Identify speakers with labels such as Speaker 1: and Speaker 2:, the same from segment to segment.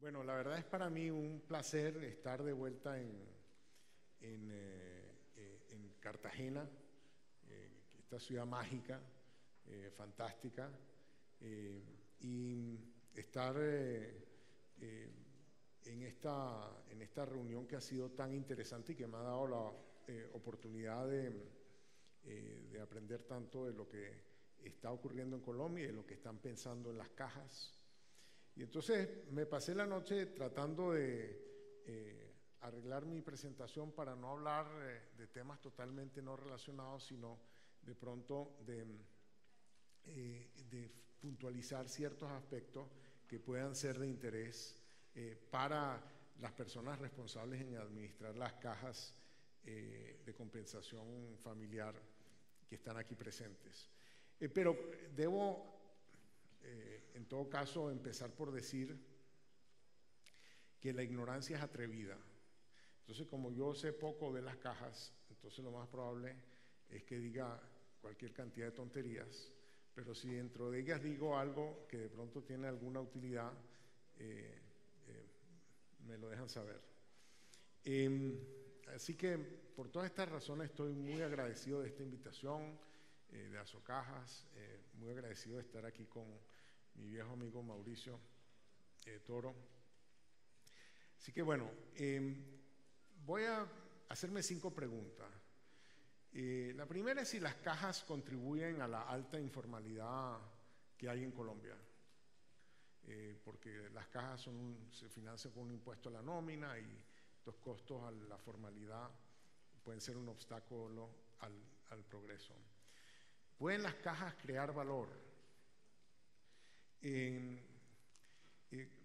Speaker 1: Bueno, la verdad es para mí un placer estar de vuelta en Cartagena, esta ciudad mágica, fantástica, y estar en esta reunión que ha sido tan interesante y que me ha dado la oportunidad de aprender tanto de lo que está ocurriendo en Colombia y de lo que están pensando en las cajas. Y entonces me pasé la noche tratando de arreglar mi presentación para no hablar de temas totalmente no relacionados, sino de pronto de puntualizar ciertos aspectos que puedan ser de interés para las personas responsables en administrar las cajas de compensación familiar que están aquí presentes. Pero debo en todo caso empezar por decir que la ignorancia es atrevida. Entonces, como yo sé poco de las cajas, entonces lo más probable es que diga cualquier cantidad de tonterías, pero si dentro de ellas digo algo que de pronto tiene alguna utilidad, me lo dejan saber. Así que por todas estas razones estoy muy agradecido de esta invitación de Asocajas, muy agradecido de estar aquí con mi viejo amigo Mauricio Toro. Así que bueno, voy a hacerme 5 preguntas. La primera es si las cajas contribuyen a la alta informalidad que hay en Colombia, porque las cajas se financian con un impuesto a la nómina y estos costos a la formalidad pueden ser un obstáculo al progreso. ¿Pueden las cajas crear valor?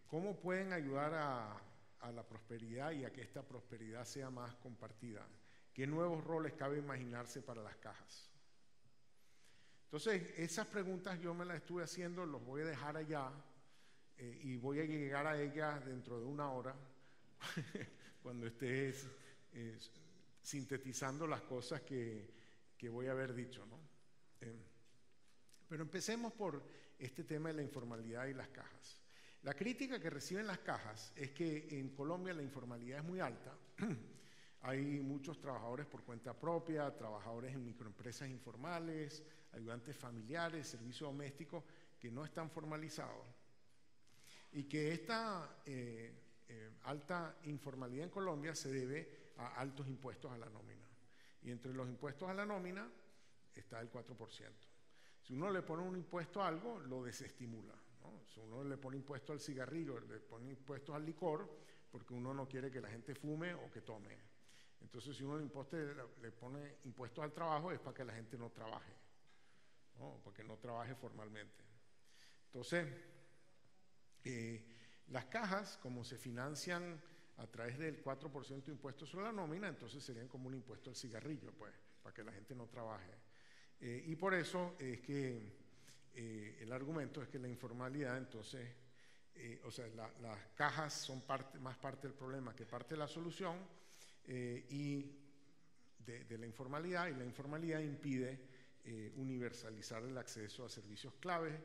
Speaker 1: ¿Cómo pueden ayudar a la prosperidad y a que esta prosperidad sea más compartida? ¿Qué nuevos roles cabe imaginarse para las cajas? Entonces, esas preguntas yo me las estuve haciendo, los voy a dejar allá y voy a llegar a ellas dentro de 1 hora, cuando esté sintetizando las cosas que voy a haber dicho, ¿no? Pero empecemos por este tema de la informalidad y las cajas. La crítica que reciben las cajas es que en Colombia la informalidad es muy alta. Hay muchos trabajadores por cuenta propia, trabajadores en microempresas informales, ayudantes familiares, servicio doméstico que no están formalizados. Y que esta alta informalidad en Colombia se debe a altos impuestos a la nómina. Y entre los impuestos a la nómina está el 4%. Si uno le pone un impuesto a algo, lo desestimula, ¿no? Si uno le pone impuesto al cigarrillo, le pone impuestos al licor, porque uno no quiere que la gente fume o que tome. Entonces, si uno le pone impuestos al trabajo, es para que la gente no trabaje, ¿no? Para que no trabaje formalmente. Entonces, las cajas, como se financian a través del 4% de impuestos sobre la nómina, entonces serían como un impuesto al cigarrillo, pues, para que la gente no trabaje. Y por eso es que el argumento es que la informalidad, entonces, o sea, las cajas son más parte del problema que parte de la solución y de la informalidad, y la informalidad impide universalizar el acceso a servicios claves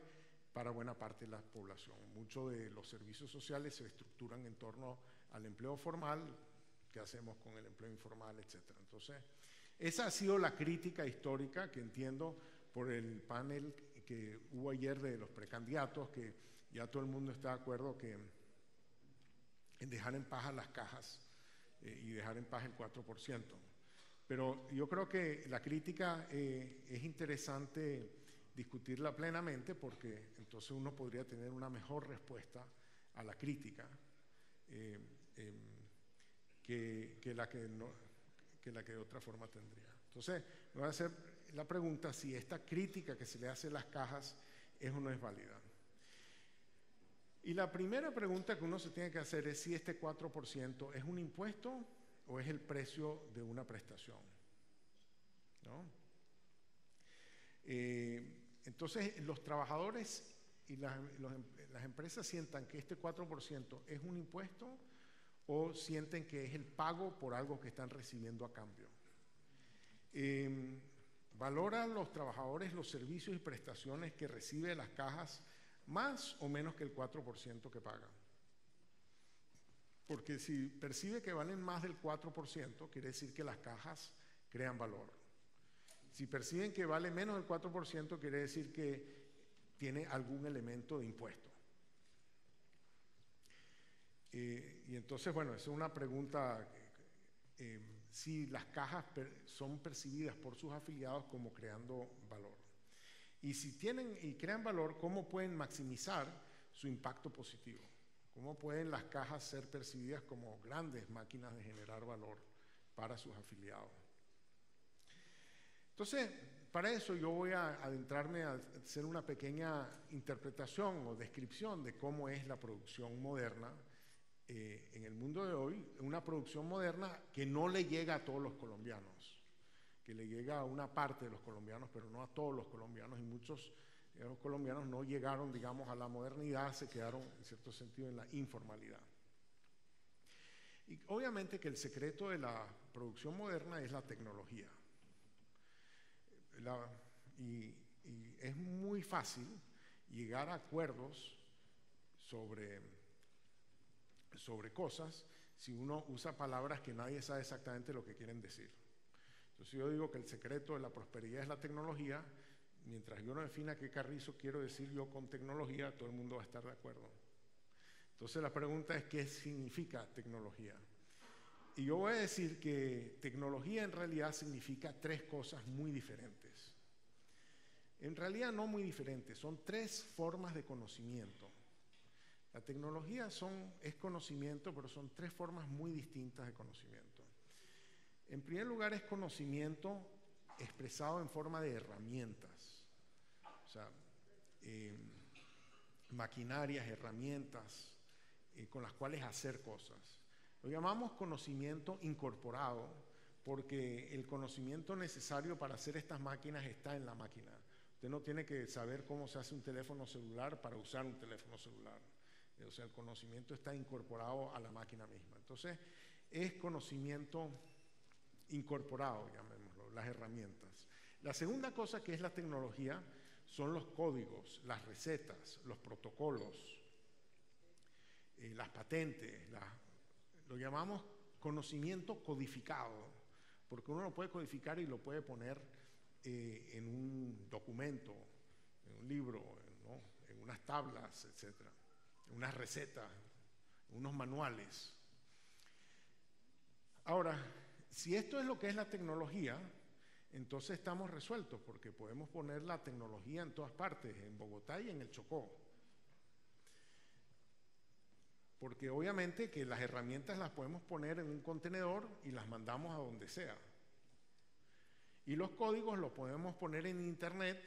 Speaker 1: para buena parte de la población. Muchos de los servicios sociales se estructuran en torno al empleo formal, qué hacemos con el empleo informal, etcétera. Entonces, esa ha sido la crítica histórica que entiendo por el panel que hubo ayer de los precandidatos, que ya todo el mundo está de acuerdo en dejar en paz a las cajas y dejar en paz el 4%. Pero yo creo que la crítica es interesante discutirla plenamente, porque entonces uno podría tener una mejor respuesta a la crítica que la que de otra forma tendría. Entonces, me voy a hacer la pregunta si esta crítica que se le hace a las cajas es o no es válida. Y la primera pregunta que uno se tiene que hacer es si este 4% es un impuesto o es el precio de una prestación, ¿no? Entonces, los trabajadores y las empresas sientan que este 4% es un impuesto o sienten que es el pago por algo que están recibiendo a cambio. ¿Valoran los trabajadores los servicios y prestaciones que reciben las cajas más o menos que el 4% que pagan? Porque si percibe que valen más del 4%, quiere decir que las cajas crean valor. Si perciben que vale menos del 4%, quiere decir que tiene algún elemento de impuesto. Y entonces, bueno, esa es una pregunta, si las cajas son percibidas por sus afiliados como creando valor. Y si tienen y crean valor, ¿cómo pueden maximizar su impacto positivo? ¿Cómo pueden las cajas ser percibidas como grandes máquinas de generar valor para sus afiliados? Entonces, para eso yo voy a adentrarme a hacer una pequeña interpretación o descripción de cómo es la producción moderna en el mundo de hoy, una producción moderna que no le llega a todos los colombianos, que le llega a una parte de los colombianos, pero no a todos los colombianos, y muchos de los colombianos no llegaron, digamos, a la modernidad, se quedaron, en cierto sentido, en la informalidad. Y obviamente que el secreto de la producción moderna es la tecnología. Y es muy fácil llegar a acuerdos sobre cosas si uno usa palabras que nadie sabe exactamente lo que quieren decir. Entonces yo digo que el secreto de la prosperidad es la tecnología. Mientras yo no defina qué carrizo quiero decir yo con tecnología, todo el mundo va a estar de acuerdo. Entonces la pregunta es, ¿qué significa tecnología? Y yo voy a decir que tecnología en realidad significa tres cosas muy diferentes. En realidad no muy diferentes, son tres formas de conocimiento. La tecnología es conocimiento, pero son tres formas muy distintas de conocimiento. En primer lugar es conocimiento expresado en forma de herramientas. O sea, maquinarias, herramientas con las cuales hacer cosas. Lo llamamos conocimiento incorporado porque el conocimiento necesario para hacer estas máquinas está en la máquina. Usted no tiene que saber cómo se hace un teléfono celular para usar un teléfono celular. O sea, el conocimiento está incorporado a la máquina misma. Entonces, es conocimiento incorporado, llamémoslo, las herramientas. La segunda cosa que es la tecnología son los códigos, las recetas, los protocolos, las patentes, lo llamamos conocimiento codificado, porque uno lo puede codificar y lo puede poner en un documento, en un libro, ¿no? En unas tablas, etcétera, en unas recetas, unos manuales. Ahora, si esto es lo que es la tecnología, entonces estamos resueltos, porque podemos poner la tecnología en todas partes, en Bogotá y en el Chocó. Porque obviamente que las herramientas las podemos poner en un contenedor y las mandamos a donde sea. Y los códigos los podemos poner en internet,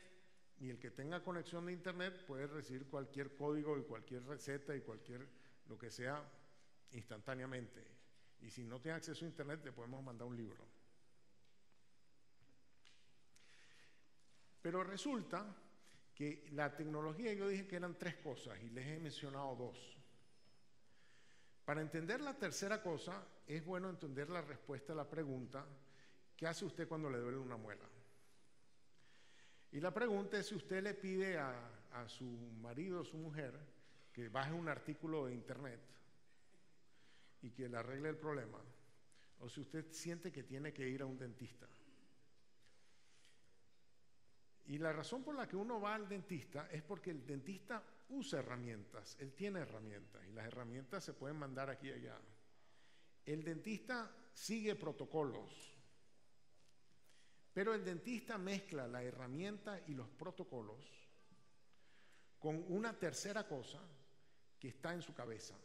Speaker 1: y el que tenga conexión de internet puede recibir cualquier código y cualquier receta y cualquier lo que sea instantáneamente. Y si no tiene acceso a internet, le podemos mandar un libro. Pero resulta que la tecnología, yo dije que eran tres cosas y les he mencionado dos. Para entender la tercera cosa, es bueno entender la respuesta a la pregunta: ¿qué hace usted cuando le duele una muela? Y la pregunta es si usted le pide a su marido o su mujer que baje un artículo de internet y que le arregle el problema, o si usted siente que tiene que ir a un dentista. Y la razón por la que uno va al dentista es porque el dentista usa herramientas, él tiene herramientas, y las herramientas se pueden mandar aquí y allá. El dentista sigue protocolos, pero el dentista mezcla la herramienta y los protocolos con una tercera cosa que está en su cabeza,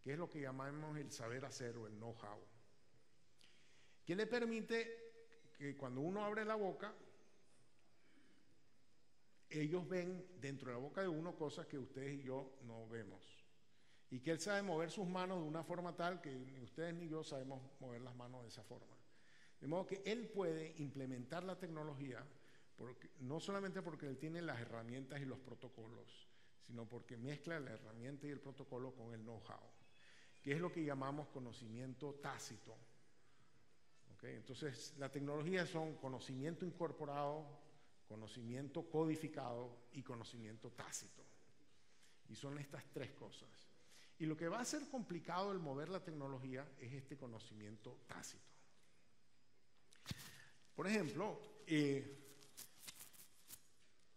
Speaker 1: que es lo que llamamos el saber hacer o el know-how, que le permite que cuando uno abre la boca, ellos ven dentro de la boca de uno cosas que ustedes y yo no vemos. Y que él sabe mover sus manos de una forma tal que ni ustedes ni yo sabemos mover las manos de esa forma. De modo que él puede implementar la tecnología, no solamente porque él tiene las herramientas y los protocolos, sino porque mezcla la herramienta y el protocolo con el know-how, que es lo que llamamos conocimiento tácito. ¿Okay? Entonces, la tecnología son conocimiento incorporado, conocimiento codificado y conocimiento tácito. Y son estas tres cosas. Y lo que va a ser complicado el mover la tecnología es este conocimiento tácito. Por ejemplo,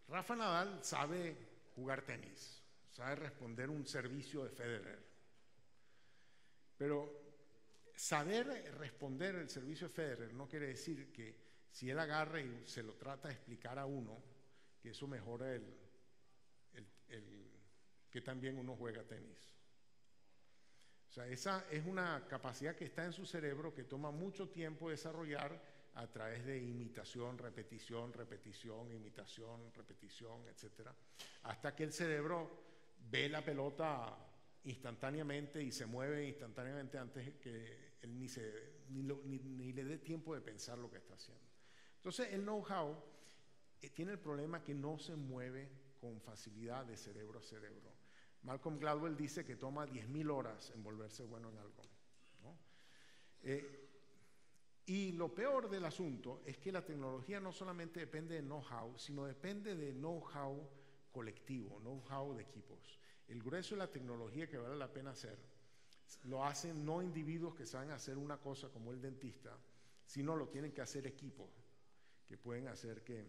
Speaker 1: Rafa Nadal sabe jugar tenis, sabe responder un servicio de Federer, pero saber responder el servicio de Federer no quiere decir que si él agarra y se lo trata de explicar a uno, que eso mejora que también uno juega tenis. O sea, esa es una capacidad que está en su cerebro que toma mucho tiempo desarrollar a través de imitación, repetición, imitación, repetición, etc. Hasta que el cerebro ve la pelota instantáneamente y se mueve instantáneamente antes que él ni le dé tiempo de pensar lo que está haciendo. Entonces el know-how tiene el problema que no se mueve con facilidad de cerebro a cerebro. Malcolm Gladwell dice que toma 10.000 horas en volverse bueno en algo, ¿no? Y lo peor del asunto es que la tecnología no solamente depende de know-how, sino depende de know-how colectivo, know-how de equipos. El grueso de la tecnología que vale la pena hacer lo hacen no individuos que saben hacer una cosa como el dentista, sino lo tienen que hacer equipos que pueden hacer que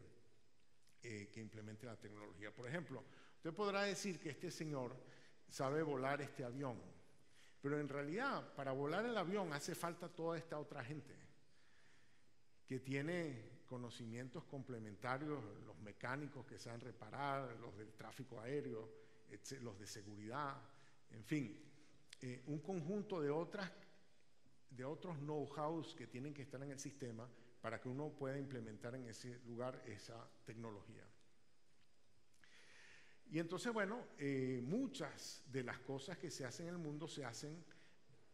Speaker 1: implemente la tecnología. Por ejemplo, usted podrá decir que este señor sabe volar este avión, pero en realidad para volar el avión hace falta toda esta otra gente que tiene conocimientos complementarios, los mecánicos que saben reparar, los del tráfico aéreo, los de seguridad, en fin, un conjunto de otros know-hows que tienen que estar en el sistema para que uno pueda implementar en ese lugar esa tecnología. Y entonces, bueno, muchas de las cosas que se hacen en el mundo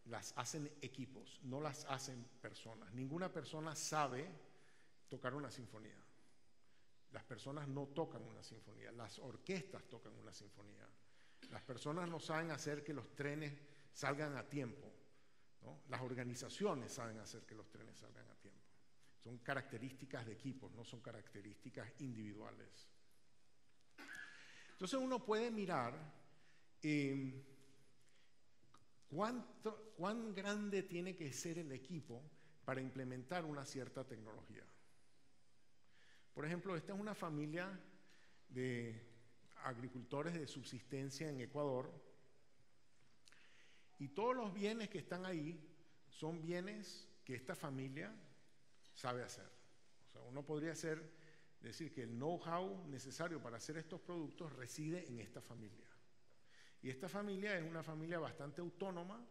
Speaker 1: las hacen equipos, no las hacen personas. Ninguna persona sabe tocar una sinfonía. Las personas no tocan una sinfonía, las orquestas tocan una sinfonía. Las personas no saben hacer que los trenes salgan a tiempo, ¿no? Las organizaciones saben hacer que los trenes salgan a tiempo. Son características de equipos, no son características individuales. Entonces uno puede mirar cuán grande tiene que ser el equipo para implementar una cierta tecnología. Por ejemplo, esta es una familia de agricultores de subsistencia en Ecuador y todos los bienes que están ahí son bienes que esta familia sabe hacer. O sea, uno podría decir que el know-how necesario para hacer estos productos reside en esta familia. Y esta familia es una familia bastante autónoma.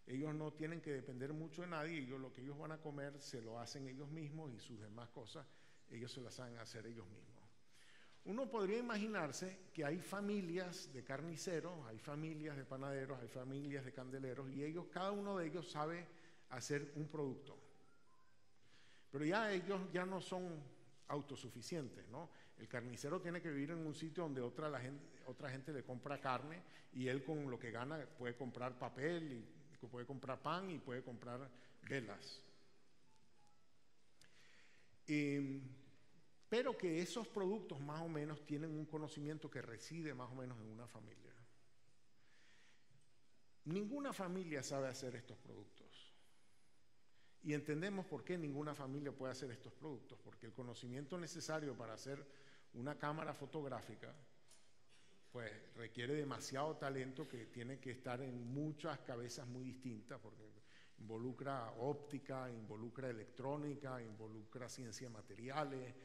Speaker 1: Ellos no tienen que depender mucho de nadie. Lo que ellos van a comer se lo hacen ellos mismos y sus demás cosas ellos se las saben hacer ellos mismos. Uno podría imaginarse que hay familias de carniceros, hay familias de panaderos, hay familias de candeleros y cada uno de ellos sabe hacer un producto. Pero ya ellos ya no son autosuficientes, ¿no? El carnicero tiene que vivir en un sitio donde otra gente le compra carne y él con lo que gana puede comprar papel, y puede comprar pan y puede comprar velas. Pero que esos productos más o menos tienen un conocimiento que reside más o menos en una familia. Ninguna familia sabe hacer estos productos. Y entendemos por qué ninguna familia puede hacer estos productos, porque el conocimiento necesario para hacer una cámara fotográfica pues requiere demasiado talento que tiene que estar en muchas cabezas muy distintas, porque involucra óptica, involucra electrónica, involucra ciencia de materiales,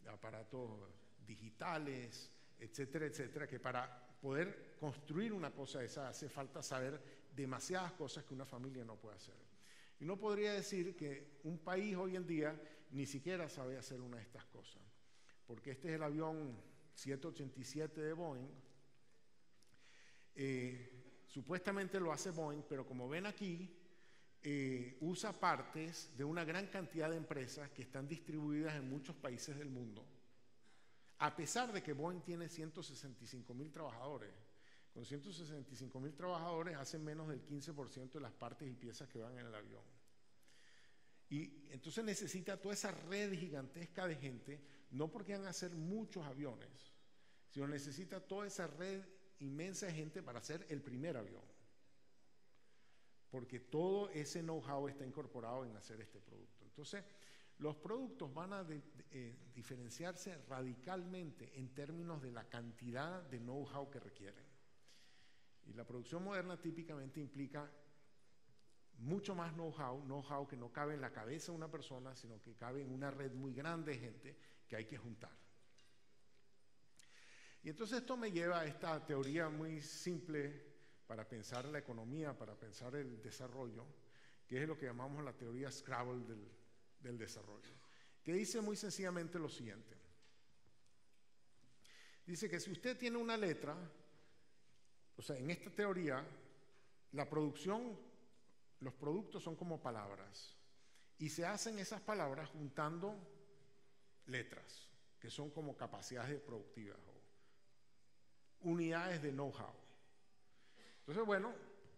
Speaker 1: aparatos digitales, etcétera, etcétera, que para poder construir una cosa esa hace falta saber demasiadas cosas que una familia no puede hacer. Y no podría decir que un país hoy en día ni siquiera sabe hacer una de estas cosas, porque este es el avión 787 de Boeing. Supuestamente lo hace Boeing, pero como ven aquí, usa partes de una gran cantidad de empresas que están distribuidas en muchos países del mundo, a pesar de que Boeing tiene 165.000 trabajadores. Con 165.000 trabajadores hacen menos del 15% de las partes y piezas que van en el avión. Y entonces necesita toda esa red gigantesca de gente, no porque van a hacer muchos aviones, sino necesita toda esa red inmensa de gente para hacer el primer avión, porque todo ese know-how está incorporado en hacer este producto. Entonces, los productos van a diferenciarse radicalmente en términos de la cantidad de know-how que requieren. Y la producción moderna típicamente implica mucho más know-how que no cabe en la cabeza de una persona, sino que cabe en una red muy grande de gente que hay que juntar. Y entonces esto me lleva a esta teoría muy simple para pensar la economía, para pensar el desarrollo, que es lo que llamamos la teoría Scrabble del desarrollo, que dice muy sencillamente lo siguiente. Dice que si usted tiene una letra, o sea, en esta teoría, la producción, los productos son como palabras, y se hacen esas palabras juntando letras, que son como capacidades productivas o unidades de know-how. Entonces, bueno,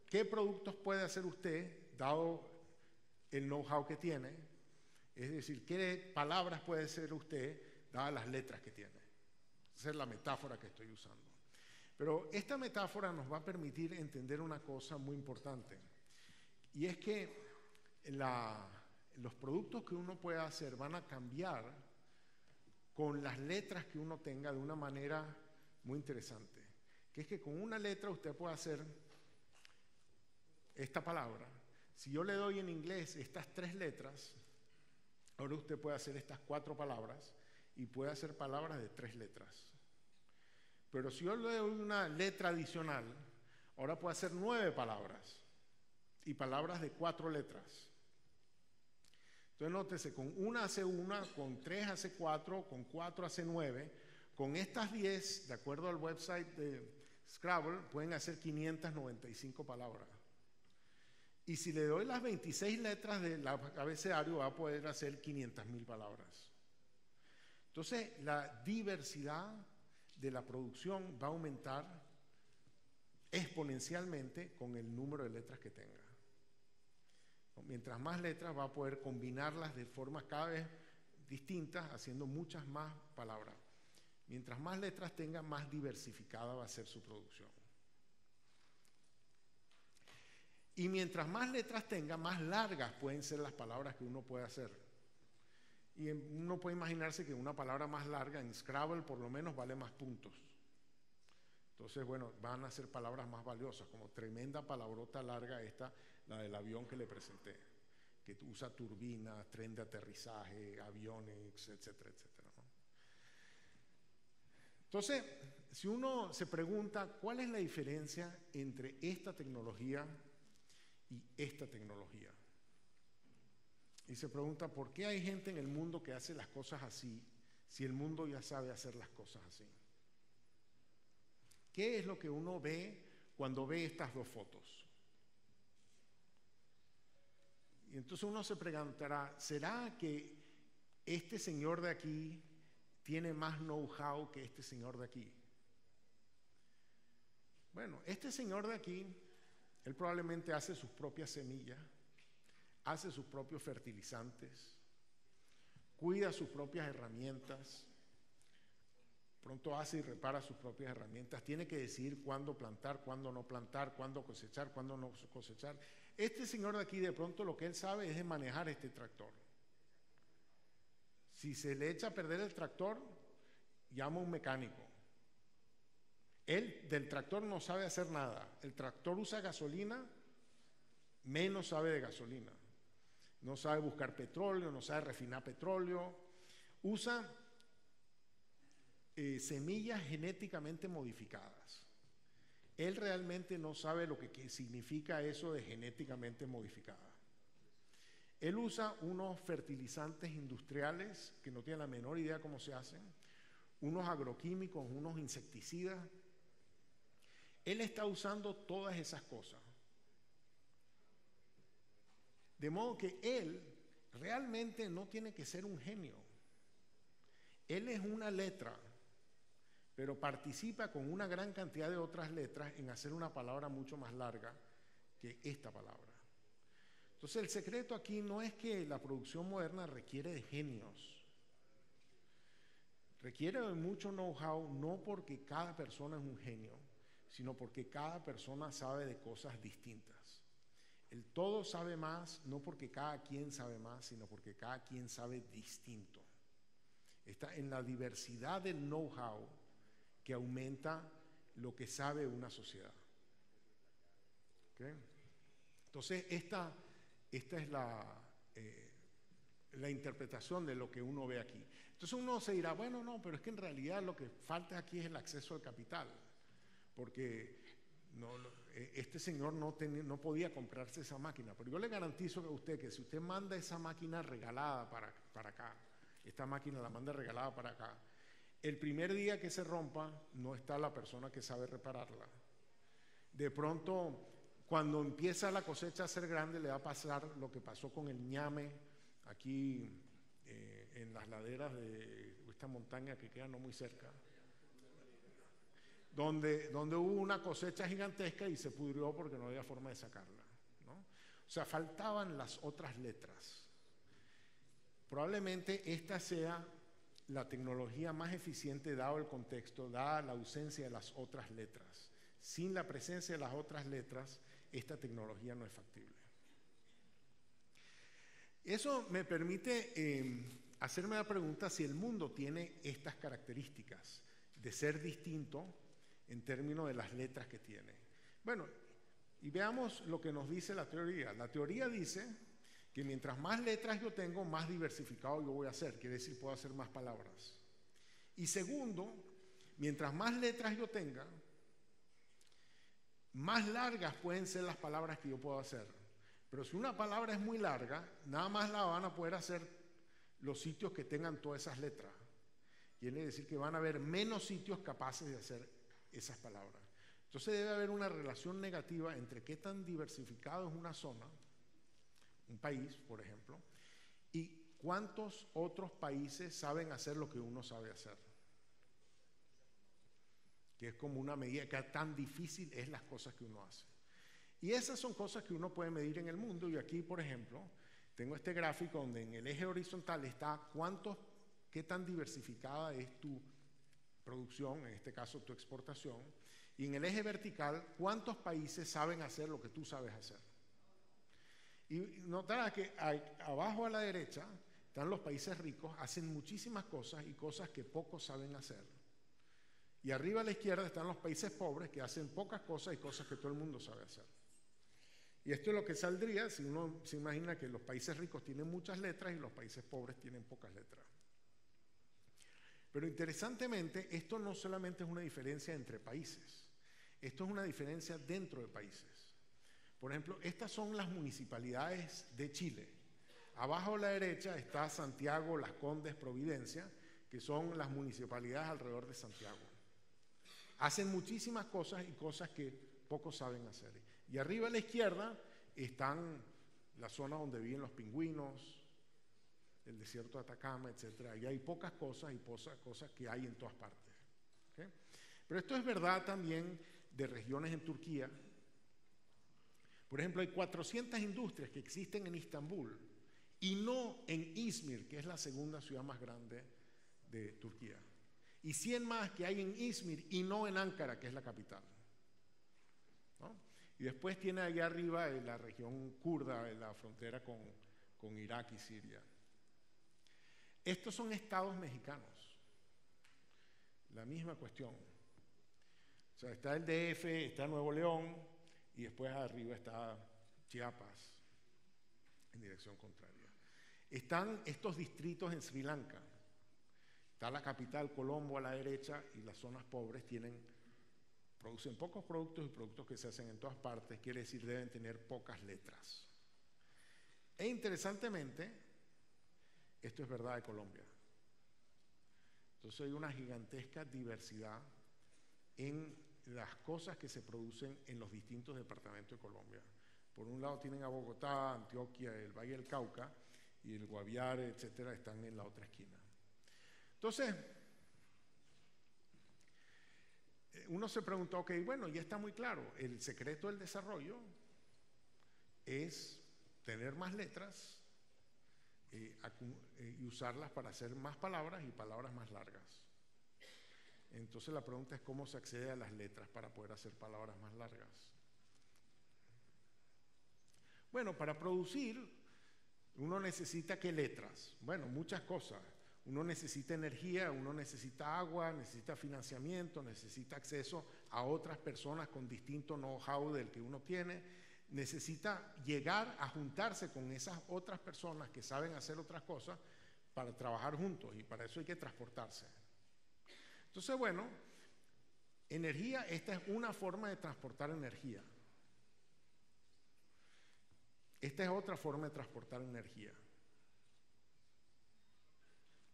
Speaker 1: ¿qué productos puede hacer usted, dado el know-how que tiene? Es decir, ¿qué palabras puede hacer usted, dadas las letras que tiene? Esa es la metáfora que estoy usando. Pero esta metáfora nos va a permitir entender una cosa muy importante, y es que los productos que uno puede hacer van a cambiar con las letras que uno tenga de una manera muy interesante, que es que con una letra usted puede hacer esta palabra. Si yo le doy en inglés estas 3 letras, ahora usted puede hacer estas 4 palabras y puede hacer palabras de 3 letras. Pero si yo le doy una letra adicional, ahora puede hacer 9 palabras y palabras de 4 letras. Entonces nótese, con 1 hace 1, con 3 hace 4, con 4 hace 9, con estas 10, de acuerdo al website de Scrabble, pueden hacer 595 palabras. Y si le doy las 26 letras del abecedario, va a poder hacer 500.000 palabras. Entonces, la diversidad de la producción va a aumentar exponencialmente con el número de letras que tenga. Mientras más letras, va a poder combinarlas de formas cada vez distintas, haciendo muchas más palabras. Mientras más letras tenga, más diversificada va a ser su producción. Y mientras más letras tenga, más largas pueden ser las palabras que uno puede hacer. Y uno puede imaginarse que una palabra más larga en Scrabble por lo menos vale más puntos. Entonces, bueno, van a ser palabras más valiosas, como tremenda palabrota larga esta, la del avión que le presenté, que usa turbina, tren de aterrizaje, aviones, etcétera, etcétera, ¿no? Entonces, si uno se pregunta cuál es la diferencia entre esta tecnología y esta tecnología, y se pregunta por qué hay gente en el mundo que hace las cosas así, si el mundo ya sabe hacer las cosas así. ¿Qué es lo que uno ve cuando ve estas 2 fotos? Y entonces uno se preguntará, ¿será que este señor de aquí tiene más know-how que este señor de aquí? Bueno, este señor de aquí, él probablemente hace sus propias semillas, hace sus propios fertilizantes, cuida sus propias herramientas, pronto hace y repara sus propias herramientas, tiene que decidir cuándo plantar, cuándo no plantar, cuándo cosechar, cuándo no cosechar. Este señor de aquí, de pronto lo que él sabe es de manejar este tractor. Si se le echa a perder el tractor, llama a un mecánico. Él del tractor no sabe hacer nada. El tractor usa gasolina, menos sabe de gasolina. No sabe buscar petróleo, no sabe refinar petróleo. Usa semillas genéticamente modificadas. Él realmente no sabe lo que significa eso de genéticamente modificada. Él usa unos fertilizantes industriales que no tienen la menor idea cómo se hacen, unos agroquímicos, unos insecticidas. Él está usando todas esas cosas. De modo que él realmente no tiene que ser un genio. Él es una letra, pero participa con una gran cantidad de otras letras en hacer una palabra mucho más larga que esta palabra. Entonces el secreto aquí no es que la producción moderna requiere de genios. Requiere de mucho know-how, no porque cada persona es un genio, sino porque cada persona sabe de cosas distintas. El todo sabe más, no porque cada quien sabe más, sino porque cada quien sabe distinto. Está en la diversidad del know-how que aumenta lo que sabe una sociedad. ¿Okay? Entonces, esta es la interpretación de lo que uno ve aquí. Entonces uno se dirá, bueno, no, pero es que en realidad lo que falta aquí es el acceso al capital, porque este señor no podía comprarse esa máquina, pero yo le garantizo a usted que si usted manda esa máquina regalada para acá, esta máquina la manda regalada para acá, el primer día que se rompa no está la persona que sabe repararla. De pronto, cuando empieza la cosecha a ser grande, le va a pasar lo que pasó con el ñame aquí en las laderas de esta montaña que queda no muy cerca, donde hubo una cosecha gigantesca y se pudrió porque no había forma de sacarla, ¿no? O sea, faltaban las otras letras. Probablemente esta sea la tecnología más eficiente dado el contexto, dada la ausencia de las otras letras. Sin la presencia de las otras letras, esta tecnología no es factible. Eso me permite hacerme la pregunta si el mundo tiene estas características de ser distinto en términos de las letras que tiene. Bueno, y veamos lo que nos dice la teoría. La teoría dice que mientras más letras yo tengo, más diversificado yo voy a ser. Quiere decir, puedo hacer más palabras. Y segundo, mientras más letras yo tenga, más largas pueden ser las palabras que yo puedo hacer. Pero si una palabra es muy larga, nada más la van a poder hacer los sitios que tengan todas esas letras. Quiere decir que van a haber menos sitios capaces de hacer esas palabras. Entonces debe haber una relación negativa entre qué tan diversificado es una zona, un país, por ejemplo, y cuántos otros países saben hacer lo que uno sabe hacer. Que es como una medida que tan difícil es las cosas que uno hace. Y esas son cosas que uno puede medir en el mundo. Y aquí, por ejemplo, tengo este gráfico donde en el eje horizontal está qué tan diversificada es tu producción, en este caso tu exportación, y en el eje vertical, cuántos países saben hacer lo que tú sabes hacer. Y notarás que abajo a la derecha están los países ricos, hacen muchísimas cosas y cosas que pocos saben hacer. Y arriba a la izquierda están los países pobres que hacen pocas cosas y cosas que todo el mundo sabe hacer. Y esto es lo que saldría si uno se imagina que los países ricos tienen muchas letras y los países pobres tienen pocas letras. Pero interesantemente, esto no solamente es una diferencia entre países, esto es una diferencia dentro de países. Por ejemplo, estas son las municipalidades de Chile. Abajo a la derecha está Santiago, Las Condes, Providencia, que son las municipalidades alrededor de Santiago. Hacen muchísimas cosas y cosas que pocos saben hacer. Y arriba a la izquierda están las zonas donde viven los pingüinos, el desierto de Atacama, etc. Y hay pocas cosas y cosas que hay en todas partes. ¿Okay? Pero esto es verdad también de regiones en Turquía. Por ejemplo, hay 400 industrias que existen en Istambul y no en Izmir, que es la segunda ciudad más grande de Turquía. Y 100 más que hay en Izmir y no en Ankara, que es la capital. ¿No? Y después tiene allá arriba la región kurda, la frontera con Irak y Siria. Estos son estados mexicanos. La misma cuestión. O sea, está el DF, está Nuevo León y después arriba está Chiapas en dirección contraria. Están estos distritos en Sri Lanka. Está la capital, Colombo, a la derecha, y las zonas pobres producen pocos productos y productos que se hacen en todas partes, quiere decir deben tener pocas letras. E interesantemente, esto es verdad de Colombia. Entonces hay una gigantesca diversidad en las cosas que se producen en los distintos departamentos de Colombia. Por un lado tienen a Bogotá, Antioquia, el Valle del Cauca y el Guaviare, etcétera, están en la otra esquina. Entonces, uno se pregunta, ok, bueno, ya está muy claro, el secreto del desarrollo es tener más letras y usarlas para hacer más palabras y palabras más largas. Entonces la pregunta es cómo se accede a las letras para poder hacer palabras más largas. Bueno, para producir uno necesita ¿qué letras? Bueno, muchas cosas. Uno necesita energía, uno necesita agua, necesita financiamiento, necesita acceso a otras personas con distinto know-how del que uno tiene, necesita llegar a juntarse con esas otras personas que saben hacer otras cosas para trabajar juntos, y para eso hay que transportarse. Entonces, bueno, energía, esta es una forma de transportar energía. Esta es otra forma de transportar energía,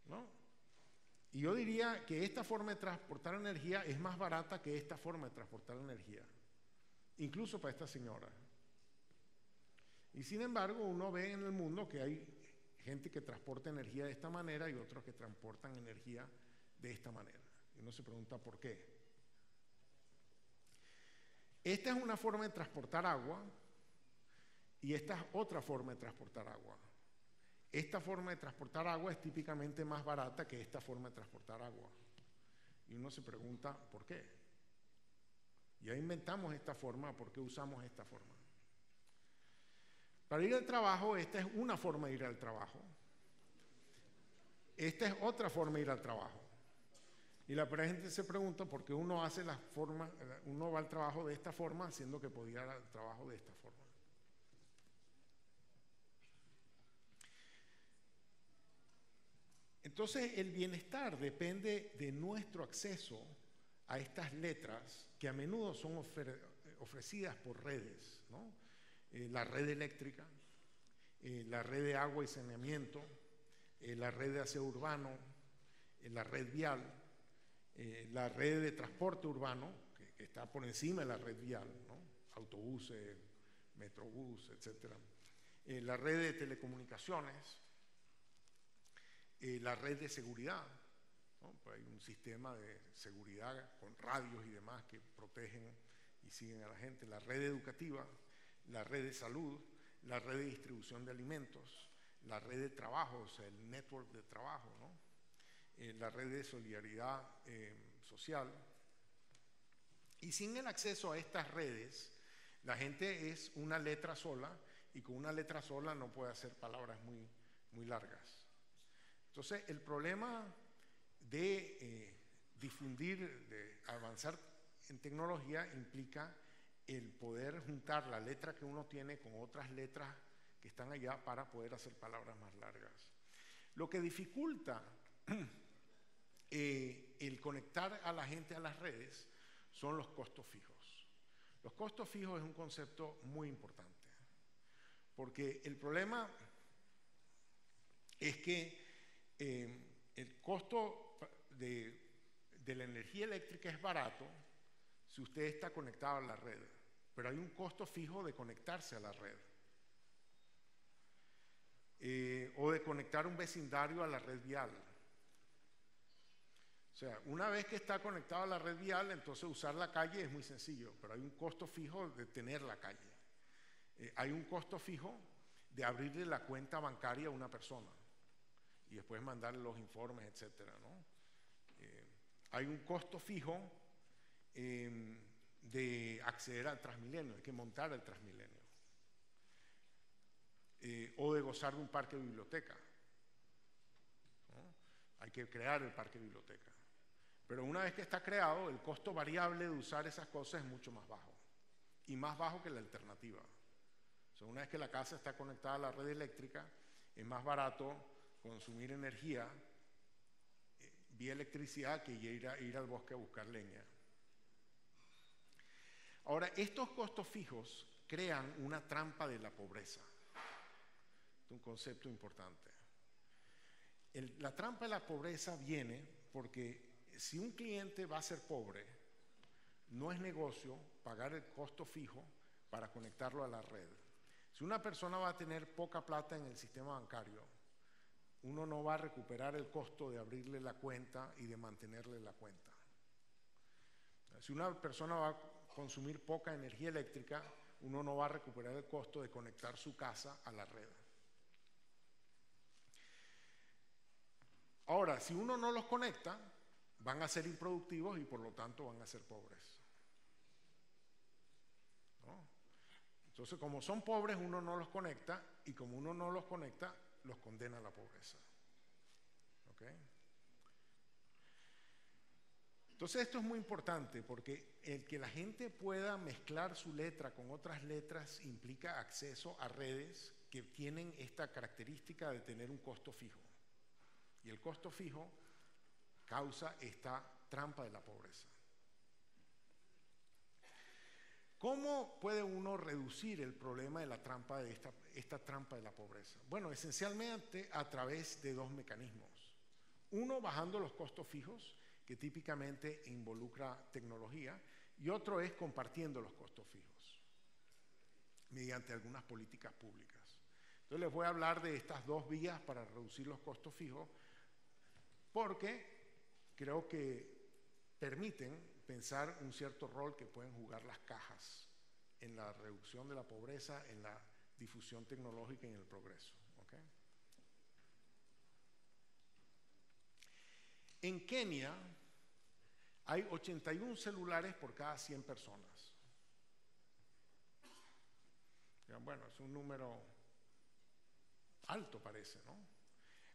Speaker 1: ¿no? Y yo diría que esta forma de transportar energía es más barata que esta forma de transportar energía, incluso para esta señora. Y sin embargo, uno ve en el mundo que hay gente que transporta energía de esta manera y otros que transportan energía de esta manera. Y uno se pregunta por qué. Esta es una forma de transportar agua y esta es otra forma de transportar agua. Esta forma de transportar agua es típicamente más barata que esta forma de transportar agua. Y uno se pregunta por qué. Ya inventamos esta forma, ¿por qué usamos esta forma? Para ir al trabajo, esta es una forma de ir al trabajo. Esta es otra forma de ir al trabajo. Y la gente se pregunta por qué uno hace la forma, uno va al trabajo de esta forma, siendo que podía ir al trabajo de esta forma. Entonces, el bienestar depende de nuestro acceso a estas letras que a menudo son ofrecidas por redes, ¿no? La red eléctrica, la red de agua y saneamiento, la red de aseo urbano, la red vial, la red de transporte urbano, que está por encima de la red vial, ¿no? Autobuses, metrobús, etc. La red de telecomunicaciones, la red de seguridad, ¿no? Pues hay un sistema de seguridad con radios y demás que protegen y siguen a la gente. La red educativa, la red de salud, la red de distribución de alimentos, la red de trabajo, o sea, el network de trabajo, ¿no? La red de solidaridad social. Y sin el acceso a estas redes, la gente es una letra sola, y con una letra sola no puede hacer palabras muy largas. Entonces, el problema de difundir, de avanzar en tecnología, implica el poder juntar la letra que uno tiene con otras letras que están allá para poder hacer palabras más largas. Lo que dificulta el conectar a la gente a las redes son los costos fijos. Los costos fijos es un concepto muy importante, porque el problema es que el costo de la energía eléctrica es barato si usted está conectado a la red, pero hay un costo fijo de conectarse a la red, o de conectar un vecindario a la red vial. O sea, una vez que está conectado a la red vial, entonces usar la calle es muy sencillo, pero hay un costo fijo de tener la calle. Hay un costo fijo de abrirle la cuenta bancaria a una persona y después mandarle los informes, etcétera, ¿no? Hay un costo fijo de acceder al Transmilenio, hay que montar el Transmilenio, o de gozar de un parque biblioteca, ¿no? Hay que crear el parque biblioteca. Pero una vez que está creado, el costo variable de usar esas cosas es mucho más bajo, y más bajo que la alternativa. O sea, una vez que la casa está conectada a la red eléctrica, es más barato consumir energía vía electricidad que ir al bosque a buscar leña. Ahora, estos costos fijos crean una trampa de la pobreza. Es un concepto importante. La trampa de la pobreza viene porque si un cliente va a ser pobre, no es negocio pagar el costo fijo para conectarlo a la red. Si una persona va a tener poca plata en el sistema bancario, uno no va a recuperar el costo de abrirle la cuenta y de mantenerle la cuenta. Si una persona va a consumir poca energía eléctrica, uno no va a recuperar el costo de conectar su casa a la red. Ahora, si uno no los conecta, van a ser improductivos y por lo tanto van a ser pobres, ¿no? Entonces, como son pobres, uno no los conecta, y como uno no los conecta, los condena a la pobreza. ¿Ok? Entonces, esto es muy importante porque el que la gente pueda mezclar su letra con otras letras implica acceso a redes que tienen esta característica de tener un costo fijo. Y el costo fijo causa esta trampa de la pobreza. ¿Cómo puede uno reducir el problema de la trampa de esta trampa de la pobreza? Bueno, esencialmente a través de dos mecanismos. Uno, bajando los costos fijos, que típicamente involucra tecnología, y otro es compartiendo los costos fijos mediante algunas políticas públicas. Entonces les voy a hablar de estas dos vías para reducir los costos fijos, porque creo que permiten pensar un cierto rol que pueden jugar las cajas en la reducción de la pobreza, en la difusión tecnológica y en el progreso. ¿Okay? En Kenia hay 81 celulares por cada 100 personas. Bueno, es un número alto, parece, ¿no?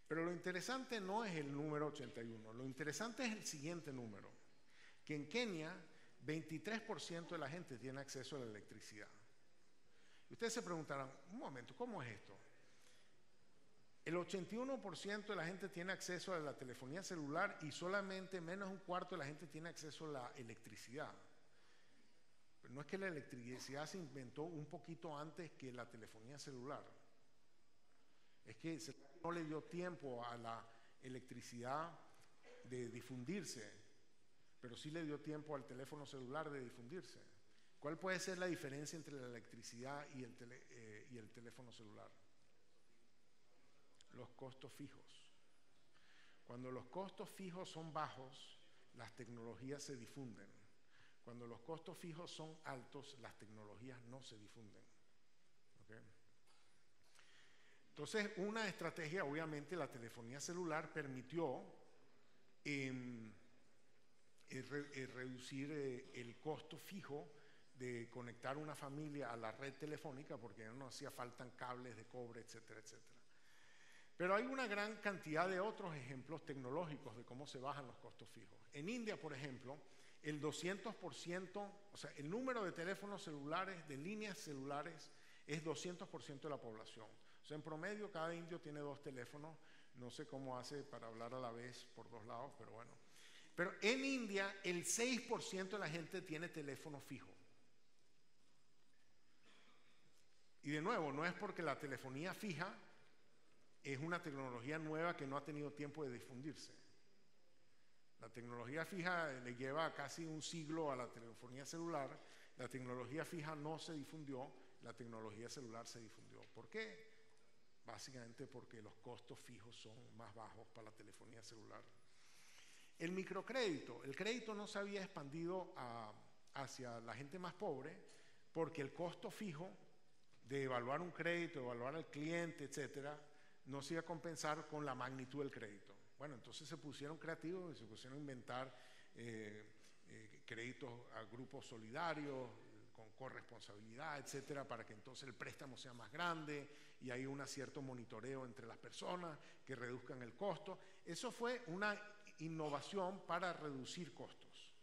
Speaker 1: Pero lo interesante no es el número 81, lo interesante es el siguiente número, que en Kenia 23% de la gente tiene acceso a la electricidad. Y ustedes se preguntarán, un momento, ¿cómo es esto? El 81% de la gente tiene acceso a la telefonía celular y solamente menos de un cuarto de la gente tiene acceso a la electricidad. Pero no es que la electricidad se inventó un poquito antes que la telefonía celular. Es que no le dio tiempo a la electricidad de difundirse, pero sí le dio tiempo al teléfono celular de difundirse. ¿Cuál puede ser la diferencia entre la electricidad y el teléfono celular? Los costos fijos. Cuando los costos fijos son bajos, las tecnologías se difunden. Cuando los costos fijos son altos, las tecnologías no se difunden. ¿Okay? Entonces, una estrategia, obviamente, la telefonía celular permitió reducir el costo fijo de conectar una familia a la red telefónica, porque no hacía falta cables de cobre, etcétera, etcétera. Pero hay una gran cantidad de otros ejemplos tecnológicos de cómo se bajan los costos fijos. En India, por ejemplo, el 200%, o sea, el número de teléfonos celulares, de líneas celulares, es 200% de la población. O sea, en promedio cada indio tiene 2 teléfonos. No sé cómo hace para hablar a la vez por 2 lados, pero bueno. Pero en India el 6% de la gente tiene teléfono fijo. Y de nuevo, no es porque la telefonía fija es una tecnología nueva que no ha tenido tiempo de difundirse. La tecnología fija le lleva casi un siglo a la telefonía celular. La tecnología fija no se difundió, la tecnología celular se difundió. ¿Por qué? Básicamente porque los costos fijos son más bajos para la telefonía celular. El microcrédito, el crédito no se había expandido hacia la gente más pobre porque el costo fijo de evaluar un crédito, evaluar al cliente, etcétera, no se iba a compensar con la magnitud del crédito. Bueno, entonces se pusieron creativos y se pusieron a inventar créditos a grupos solidarios, con corresponsabilidad, etcétera, para que entonces el préstamo sea más grande y hay un cierto monitoreo entre las personas que reduzcan el costo. Eso fue una innovación para reducir costos.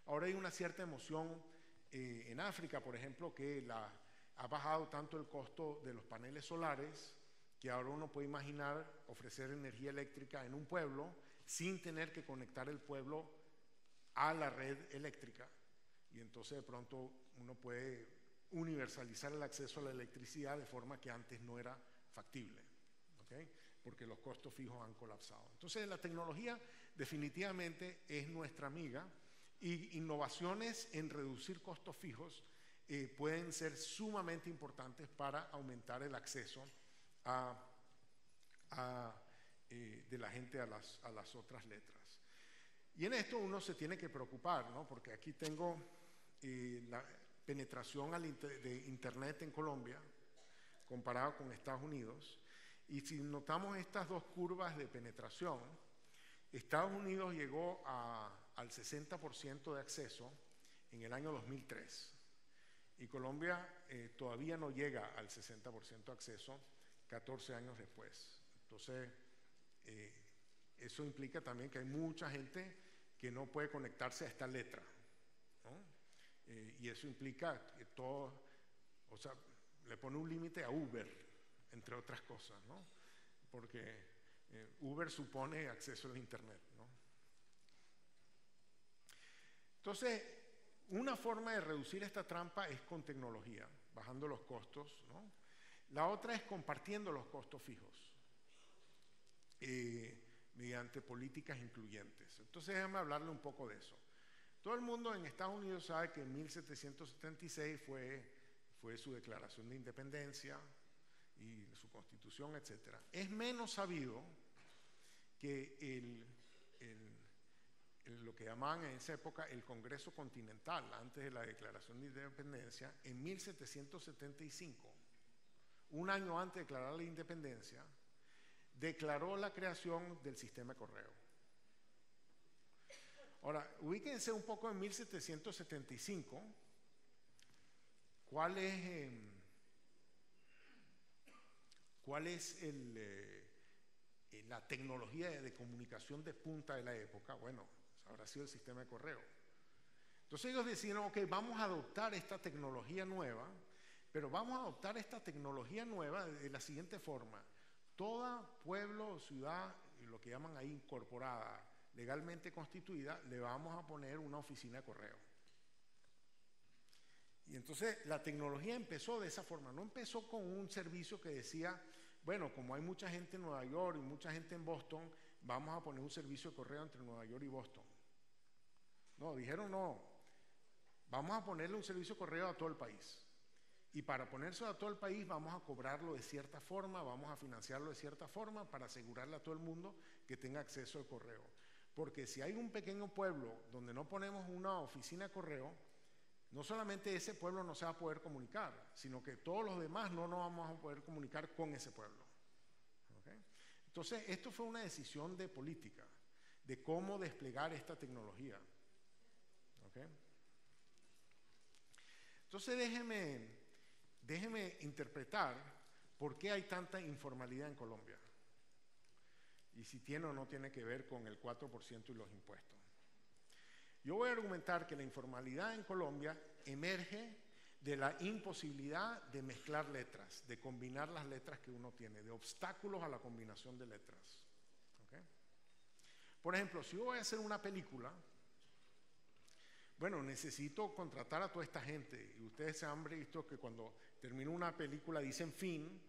Speaker 1: Ahora hay una cierta emoción en África, por ejemplo, que ha bajado tanto el costo de los paneles solares que ahora uno puede imaginar ofrecer energía eléctrica en un pueblo sin tener que conectar el pueblo a la red eléctrica. Y entonces de pronto uno puede universalizar el acceso a la electricidad de forma que antes no era factible, ¿okay? Porque los costos fijos han colapsado. Entonces la tecnología definitivamente es nuestra amiga y innovaciones en reducir costos fijos pueden ser sumamente importantes para aumentar el acceso de la gente a las otras letras. Y en esto uno se tiene que preocupar, ¿no? Porque aquí tengo la penetración de Internet en Colombia comparado con Estados Unidos. Y si notamos estas dos curvas de penetración, Estados Unidos llegó al 60% de acceso en el año 2003 y Colombia todavía no llega al 60% de acceso 14 años después. Entonces, eso implica también que hay mucha gente que no puede conectarse a esta letra, ¿no? Y eso implica que todo, o sea, le pone un límite a Uber, entre otras cosas, ¿no? Porque Uber supone acceso al Internet, ¿no? Entonces, una forma de reducir esta trampa es con tecnología, bajando los costos, ¿no? La otra es compartiendo los costos fijos mediante políticas incluyentes. Entonces, déjame hablarle un poco de eso. Todo el mundo en Estados Unidos sabe que en 1776 fue su declaración de independencia y su constitución, etc. Es menos sabido que lo que llamaban en esa época el Congreso Continental, antes de la declaración de independencia, en 1775, un año antes de declarar la independencia, declaró la creación del sistema de correo. Ahora, ubíquense un poco en 1775. ¿Cuál es la tecnología de comunicación de punta de la época? Bueno, habrá sido el sistema de correo. Entonces ellos decidieron, ok, vamos a adoptar esta tecnología nueva, pero vamos a adoptar esta tecnología nueva de la siguiente forma. Toda pueblo o ciudad, lo que llaman ahí incorporada, legalmente constituida, le vamos a poner una oficina de correo. Y entonces la tecnología empezó de esa forma, no empezó con un servicio que decía, bueno, como hay mucha gente en Nueva York y mucha gente en Boston, vamos a poner un servicio de correo entre Nueva York y Boston. No, dijeron no, vamos a ponerle un servicio de correo a todo el país. Y para ponerse a todo el país vamos a cobrarlo de cierta forma, vamos a financiarlo de cierta forma para asegurarle a todo el mundo que tenga acceso al correo. Porque si hay un pequeño pueblo donde no ponemos una oficina de correo, no solamente ese pueblo no se va a poder comunicar, sino que todos los demás no nos vamos a poder comunicar con ese pueblo. ¿Okay? Entonces, esto fue una decisión de política, de cómo desplegar esta tecnología. ¿Okay? Entonces, déjeme interpretar por qué hay tanta informalidad en Colombia. Y si tiene o no tiene que ver con el 4% y los impuestos. Yo voy a argumentar que la informalidad en Colombia emerge de la imposibilidad de mezclar letras, de combinar las letras que uno tiene, de obstáculos a la combinación de letras. ¿Okay? Por ejemplo, si yo voy a hacer una película, bueno, necesito contratar a toda esta gente. Y ustedes se han visto que cuando termina una película dicen fin,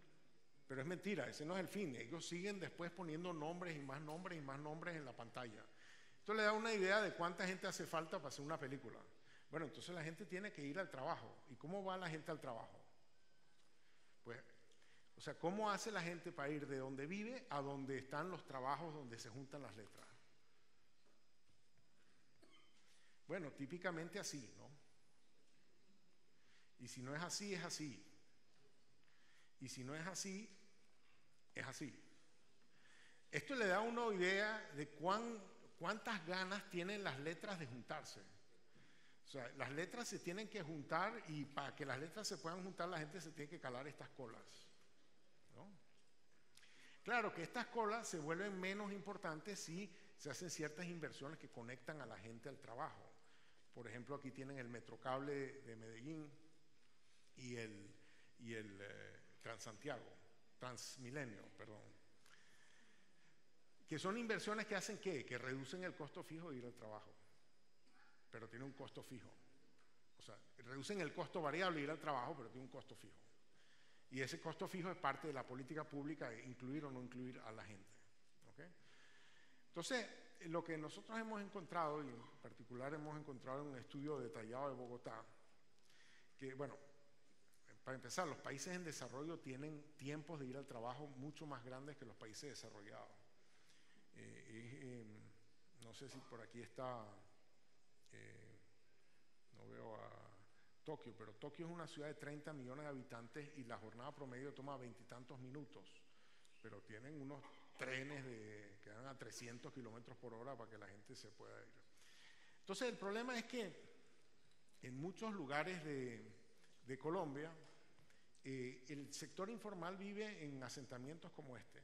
Speaker 1: pero es mentira, ese no es el fin. Ellos siguen después poniendo nombres y más nombres y más nombres en la pantalla. Esto le da una idea de cuánta gente hace falta para hacer una película. Bueno, entonces la gente tiene que ir al trabajo. ¿Y cómo va la gente al trabajo? Pues, o sea, ¿cómo hace la gente para ir de donde vive a donde están los trabajos donde se juntan las letras? Bueno, típicamente así, ¿no? Y si no es así, es así. Y si no es así, es así. Esto le da una idea de cuántas ganas tienen las letras de juntarse. O sea, las letras se tienen que juntar y para que las letras se puedan juntar la gente se tiene que calar estas colas, ¿no? Claro que estas colas se vuelven menos importantes si se hacen ciertas inversiones que conectan a la gente al trabajo. Por ejemplo, aquí tienen el Metrocable de Medellín y el Transantiago, Transmilenio, perdón. Que son inversiones que hacen ¿qué? Que reducen el costo fijo de ir al trabajo, pero tiene un costo fijo. O sea, reducen el costo variable de ir al trabajo, pero tiene un costo fijo. Y ese costo fijo es parte de la política pública de incluir o no incluir a la gente. ¿Okay? Entonces, lo que nosotros hemos encontrado, y en particular hemos encontrado en un estudio detallado de Bogotá, que bueno, para empezar, los países en desarrollo tienen tiempos de ir al trabajo mucho más grandes que los países desarrollados. No sé si por aquí está, no veo a Tokio, pero Tokio es una ciudad de 30 millones de habitantes y la jornada promedio toma 20 y tantos minutos, pero tienen unos trenes que que van a 300 kilómetros por hora para que la gente se pueda ir. Entonces el problema es que en muchos lugares de Colombia el sector informal vive en asentamientos como este.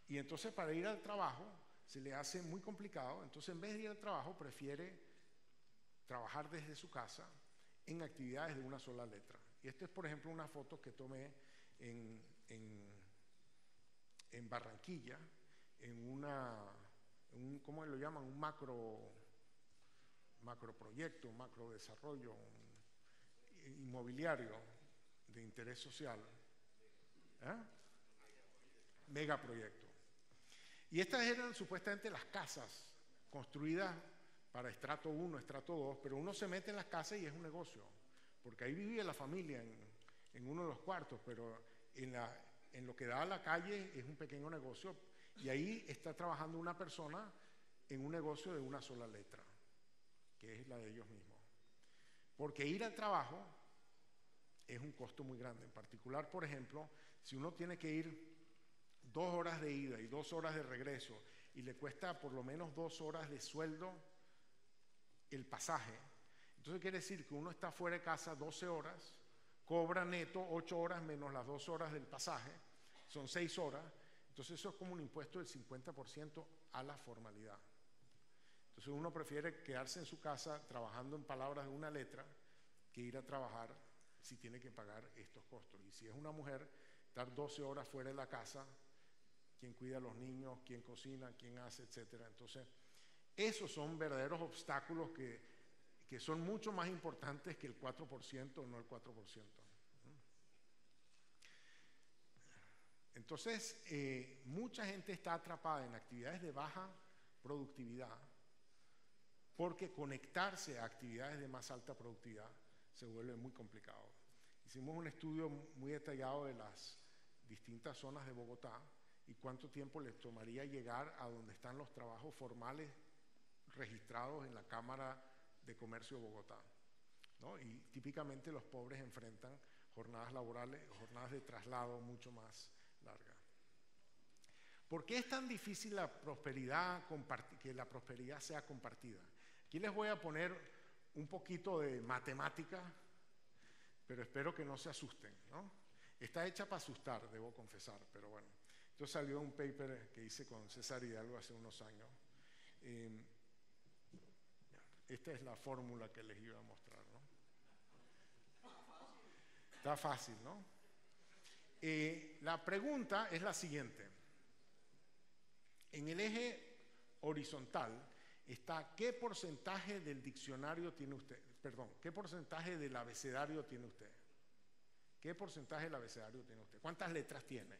Speaker 1: Y entonces para ir al trabajo se le hace muy complicado. Entonces en vez de ir al trabajo prefiere trabajar desde su casa en actividades de una sola letra. Y esta es, por ejemplo, una foto que tomé en Barranquilla, en ¿cómo lo llaman? Un macroproyecto, un macrodesarrollo inmobiliario de interés social. Megaproyecto. Y estas eran supuestamente las casas construidas para estrato 1, estrato 2, pero uno se mete en las casas y es un negocio, porque ahí vivía la familia en uno de los cuartos, pero en lo que da a la calle es un pequeño negocio, y ahí está trabajando una persona en un negocio de una sola letra, que es la de ellos mismos. Porque ir al trabajo es un costo muy grande. En particular, por ejemplo, si uno tiene que ir 2 horas de ida y 2 horas de regreso, y le cuesta por lo menos 2 horas de sueldo el pasaje, entonces quiere decir que uno está fuera de casa 12 horas, cobra neto 8 horas menos las 2 horas del pasaje, son 6 horas, entonces eso es como un impuesto del 50% a la formalidad. Entonces uno prefiere quedarse en su casa trabajando en palabras de una letra que ir a trabajar si tiene que pagar estos costos. Y si es una mujer, estar 12 horas fuera de la casa, quién cuida a los niños, quién cocina, quién hace, etcétera. Entonces, esos son verdaderos obstáculos que son mucho más importantes que el 4%, no el 4%. Entonces, mucha gente está atrapada en actividades de baja productividad porque conectarse a actividades de más alta productividad se vuelve muy complicado. Hicimos un estudio muy detallado de las distintas zonas de Bogotá y cuánto tiempo les tomaría llegar a donde están los trabajos formales registrados en la Cámara de Comercio de Bogotá, ¿no? Y típicamente los pobres enfrentan jornadas laborales, jornadas de traslado mucho más largas. ¿Por qué es tan difícil la prosperidad, que la prosperidad sea compartida? Aquí les voy a poner un poquito de matemática, pero espero que no se asusten, ¿no? Está hecha para asustar, debo confesar, pero bueno. Entonces salió un paper que hice con César Hidalgo hace unos años. Esta es la fórmula que les iba a mostrar, ¿no? Está fácil, ¿no? La pregunta es la siguiente. En el eje horizontal está qué porcentaje del diccionario tiene usted, perdón, qué porcentaje del abecedario tiene usted. ¿Qué porcentaje del abecedario tiene usted? ¿Cuántas letras tiene?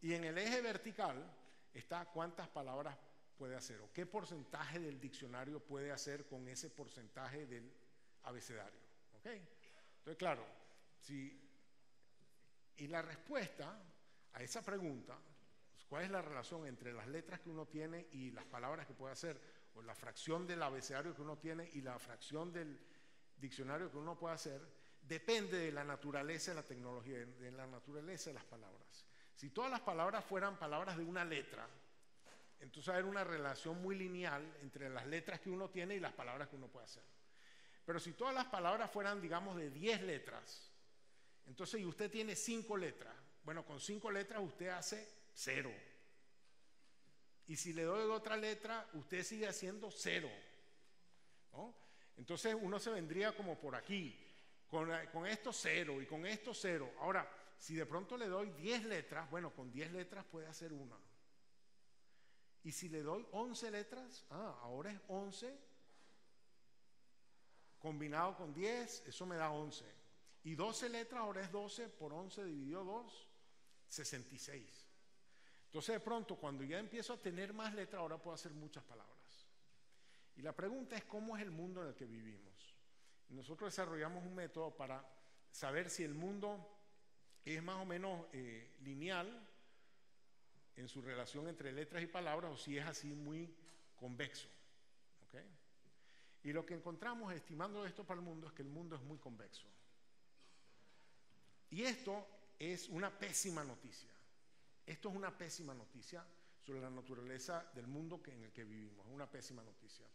Speaker 1: Y en el eje vertical está cuántas palabras puede hacer o qué porcentaje del diccionario puede hacer con ese porcentaje del abecedario. ¿Ok? Entonces, claro, y la respuesta a esa pregunta, ¿cuál es la relación entre las letras que uno tiene y las palabras que puede hacer? O la fracción del abecedario que uno tiene y la fracción del diccionario que uno puede hacer, depende de la naturaleza de la tecnología, de la naturaleza de las palabras. Si todas las palabras fueran palabras de una letra, entonces hay una relación muy lineal entre las letras que uno tiene y las palabras que uno puede hacer. Pero si todas las palabras fueran, digamos, de 10 letras, entonces y usted tiene 5 letras, bueno, con 5 letras usted hace 0. Y si le doy otra letra, usted sigue haciendo 0, ¿no? Entonces uno se vendría como por aquí, con esto 0 y con esto 0. Ahora, si de pronto le doy 10 letras, bueno, con 10 letras puede hacer una. Y si le doy 11 letras, ahora es 11 combinado con 10, eso me da 11. Y 12 letras, ahora es 12 por 11 dividido 2, 66. Entonces de pronto cuando ya empiezo a tener más letras, ahora puedo hacer muchas palabras. Y la pregunta es cómo es el mundo en el que vivimos. Y nosotros desarrollamos un método para saber si el mundo es más o menos lineal en su relación entre letras y palabras o si es así muy convexo. ¿Okay? Y lo que encontramos estimando esto para el mundo es que el mundo es muy convexo. Y esto es una pésima noticia. Esto es una pésima noticia, sobre la naturaleza del mundo en el que vivimos. Es una pésima noticia.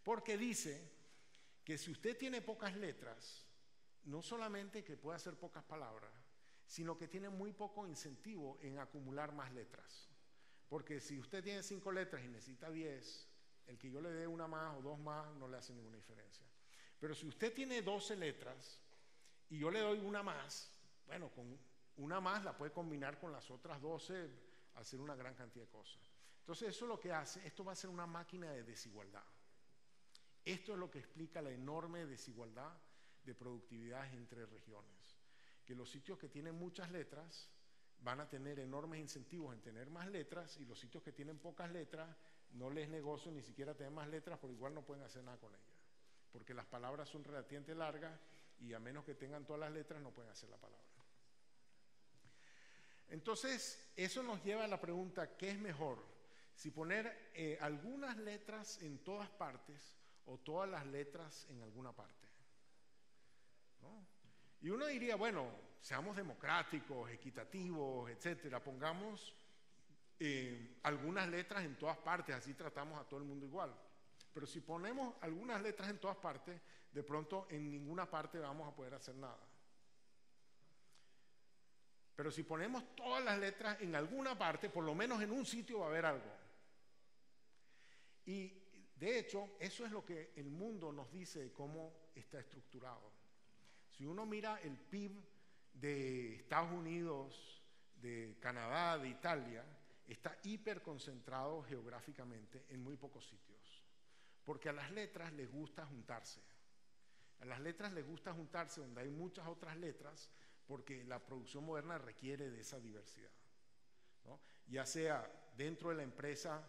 Speaker 1: Porque dice que si usted tiene pocas letras, no solamente que puede hacer pocas palabras, sino que tiene muy poco incentivo en acumular más letras. Porque si usted tiene 5 letras y necesita 10, el que yo le dé una más o 2 más no le hace ninguna diferencia. Pero si usted tiene 12 letras y yo le doy una más, bueno, con una más la puede combinar con las otras 12, hacer una gran cantidad de cosas. Entonces eso es lo que hace, esto va a ser una máquina de desigualdad. Esto es lo que explica la enorme desigualdad de productividad entre regiones. Que los sitios que tienen muchas letras van a tener enormes incentivos en tener más letras, y los sitios que tienen pocas letras no les negocio ni siquiera tener más letras, porque igual no pueden hacer nada con ellas. Porque las palabras son relativamente largas y a menos que tengan todas las letras no pueden hacer la palabra. Entonces, eso nos lleva a la pregunta, ¿qué es mejor? Si poner algunas letras en todas partes o todas las letras en alguna parte, ¿no? Y uno diría, bueno, seamos democráticos, equitativos, etcétera, pongamos algunas letras en todas partes, así tratamos a todo el mundo igual. Pero si ponemos algunas letras en todas partes, de pronto en ninguna parte vamos a poder hacer nada. Pero si ponemos todas las letras en alguna parte, por lo menos en un sitio va a haber algo. Y de hecho, eso es lo que el mundo nos dice de cómo está estructurado. Si uno mira el PIB de Estados Unidos, de Canadá, de Italia, está hiperconcentrado geográficamente en muy pocos sitios. Porque a las letras les gusta juntarse. A las letras les gusta juntarse donde hay muchas otras letras, porque la producción moderna requiere de esa diversidad, ¿no? Ya sea dentro de la empresa,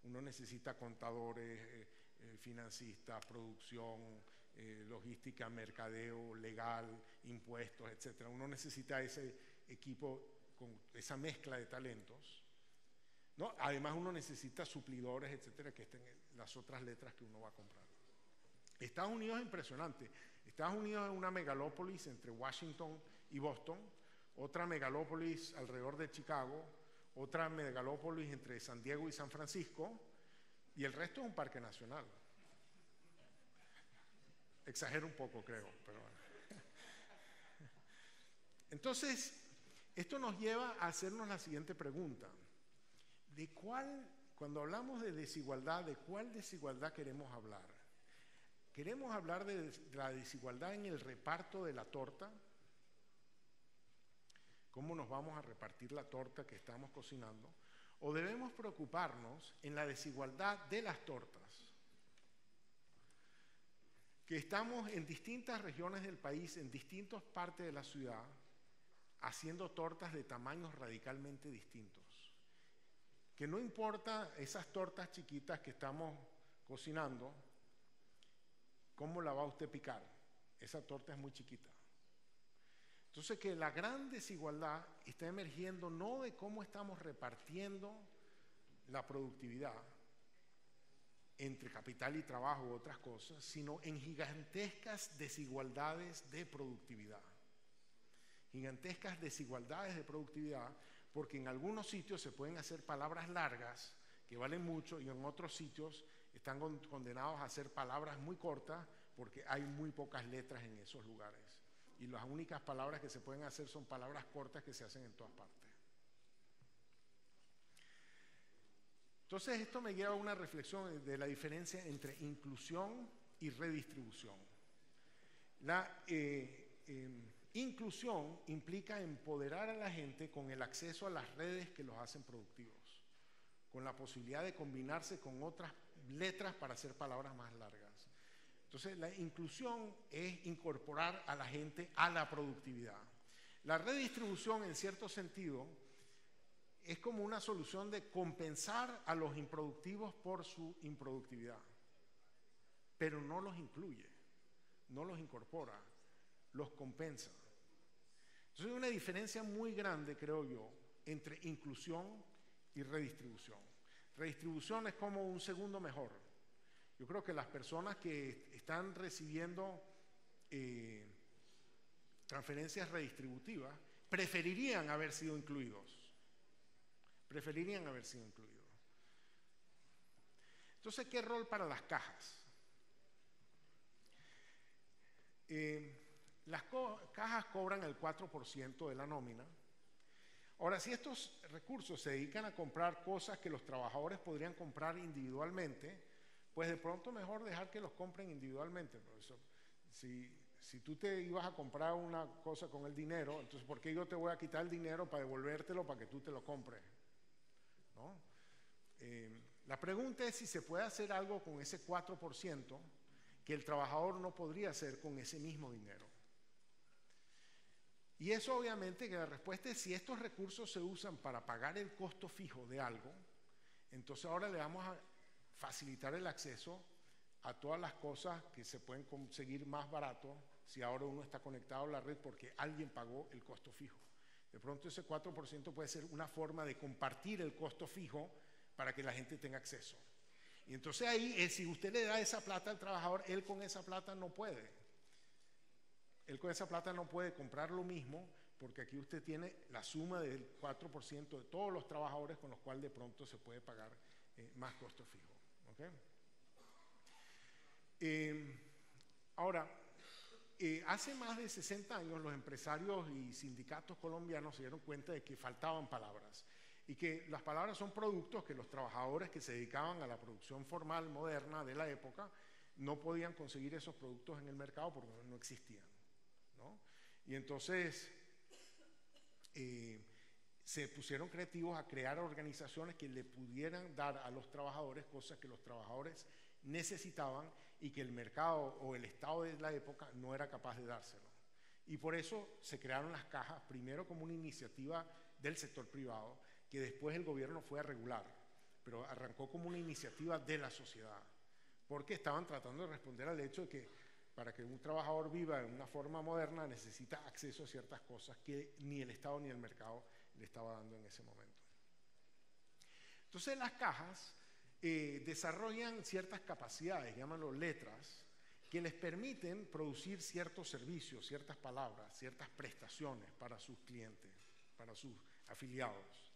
Speaker 1: uno necesita contadores, financistas, producción, logística, mercadeo, legal, impuestos, etc. Uno necesita ese equipo con esa mezcla de talentos, ¿no? Además uno necesita suplidores, etcétera, que estén en las otras letras que uno va a comprar. Estados Unidos es impresionante. Estados Unidos es una megalópolis entre Washington y Boston, otra megalópolis alrededor de Chicago, otra megalópolis entre San Diego y San Francisco, y el resto es un parque nacional. Exagero un poco, creo, pero bueno. Entonces, esto nos lleva a hacernos la siguiente pregunta. Cuando hablamos de desigualdad, ¿de cuál desigualdad queremos hablar? ¿Queremos hablar de la desigualdad en el reparto de la torta? ¿Cómo nos vamos a repartir la torta que estamos cocinando? ¿O debemos preocuparnos en la desigualdad de las tortas? Que estamos en distintas regiones del país, en distintas partes de la ciudad, haciendo tortas de tamaños radicalmente distintos. Que no importa esas tortas chiquitas que estamos cocinando, ¿cómo la va usted a picar? Esa torta es muy chiquita. Entonces, que la gran desigualdad está emergiendo no de cómo estamos repartiendo la productividad entre capital y trabajo u otras cosas, sino en gigantescas desigualdades de productividad. Gigantescas desigualdades de productividad, porque en algunos sitios se pueden hacer palabras largas que valen mucho y en otros sitios están condenados a hacer palabras muy cortas porque hay muy pocas letras en esos lugares. Y las únicas palabras que se pueden hacer son palabras cortas que se hacen en todas partes. Entonces esto me lleva a una reflexión de la diferencia entre inclusión y redistribución. La inclusión implica empoderar a la gente con el acceso a las redes que los hacen productivos, con la posibilidad de combinarse con otras letras para hacer palabras más largas. Entonces, la inclusión es incorporar a la gente a la productividad. La redistribución, en cierto sentido, es como una solución de compensar a los improductivos por su improductividad, pero no los incluye, no los incorpora, los compensa. Entonces, hay una diferencia muy grande, creo yo, entre inclusión y redistribución. Redistribución es como un segundo mejor. Yo creo que las personas que están recibiendo transferencias redistributivas preferirían haber sido incluidos. Preferirían haber sido incluidos. Entonces, ¿qué rol para las cajas? Las cajas cobran el 4% de la nómina. Ahora, si estos recursos se dedican a comprar cosas que los trabajadores podrían comprar individualmente, pues de pronto mejor dejar que los compren individualmente. Por eso, si tú te ibas a comprar una cosa con el dinero, entonces ¿por qué yo te voy a quitar el dinero para devolvértelo para que tú te lo compres? ¿No? La pregunta es si se puede hacer algo con ese 4% que el trabajador no podría hacer con ese mismo dinero. Y eso obviamente que la respuesta es si estos recursos se usan para pagar el costo fijo de algo, entonces ahora le vamos a facilitar el acceso a todas las cosas que se pueden conseguir más barato si ahora uno está conectado a la red porque alguien pagó el costo fijo. De pronto ese 4% puede ser una forma de compartir el costo fijo para que la gente tenga acceso. Y entonces ahí, si usted le da esa plata al trabajador, él con esa plata no puede. Él con esa plata no puede comprar lo mismo porque aquí usted tiene la suma del 4% de todos los trabajadores con los cuales de pronto se puede pagar más costo fijo. ¿Okay? Ahora, hace más de 60 años los empresarios y sindicatos colombianos se dieron cuenta de que faltaban palabras y que las palabras son productos que los trabajadores que se dedicaban a la producción formal moderna de la época no podían conseguir esos productos en el mercado porque no existían, ¿no? Y entonces se pusieron creativos a crear organizaciones que le pudieran dar a los trabajadores cosas que los trabajadores necesitaban y que el mercado o el Estado de la época no era capaz de dárselo. Y por eso se crearon las cajas, primero como una iniciativa del sector privado, que después el gobierno fue a regular, pero arrancó como una iniciativa de la sociedad, porque estaban tratando de responder al hecho de que para que un trabajador viva de una forma moderna necesita acceso a ciertas cosas que ni el Estado ni el mercado le estaba dando en ese momento. Entonces las cajas desarrollan ciertas capacidades, llámanlo letras, que les permiten producir ciertos servicios, ciertas palabras, ciertas prestaciones para sus clientes, para sus afiliados.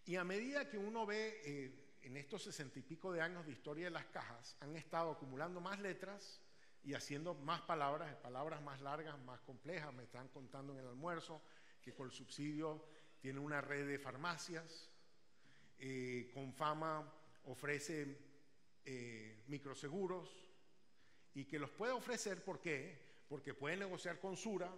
Speaker 1: Y a medida que uno ve en estos 60 y pico de años de historia de las cajas, han estado acumulando más letras y haciendo más palabras, palabras más largas, más complejas. Me están contando en el almuerzo que con el subsidio tiene una red de farmacias, con Fama ofrece microseguros y que los puede ofrecer, ¿por qué? Porque puede negociar con Sura